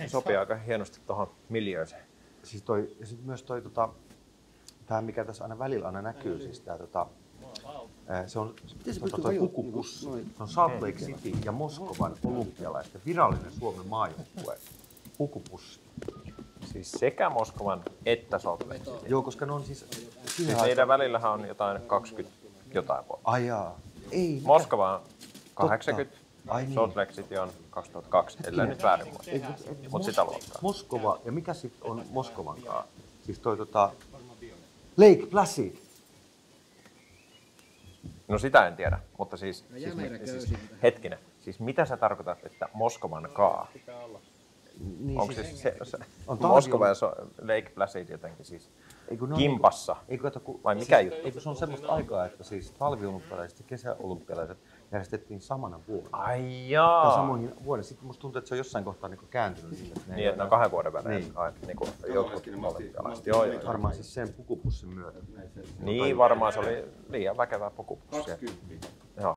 sopii aika hienosti tuohon miljööseen. Siis ja sit myös tämä mikä tässä aina välillä näkyy, siis se on pukupussi. Se on Salt Lake City ja Moskovan olympialaisten virallinen Suomen maajoukkue pukupussi. Siis sekä Moskovan että Salt Lake City. Joo, koska ne on siis niiden välillähän on jotain 20 jotain vuotta. Ai jaa. Ei. Moskova on 80, niin. Salt Lake City on 2002, ellei nyt väärin muista. Mutta sitä luokkaa. Moskova, ja mikä sitten on Moskovankaan? Siis Lake Placid. No sitä en tiedä, mutta siis hetkinen. Siis mitä sä tarkoitat, että Moskovan kaa? Niin, onko siis se Moskova ja Lake Placid jotenkin siis kimpassa? Vai mikä juttu? Eikö se on semmoista aikaa, että siis talviolympialaiset ja kesäolympialaiset järjestettiin samana vuonna. Ai jaa. Samoihin vuonna. Sitten musta tuntuu, että se on jossain kohtaa niin kääntynyt sille. Niin, että ne on 2 vuoden välein. Niin kuin jotkut olympialaiset. Joo. Varmaan siis sen pukupussin myötä. Niin, varmaan se oli liian väkevää pukupussia.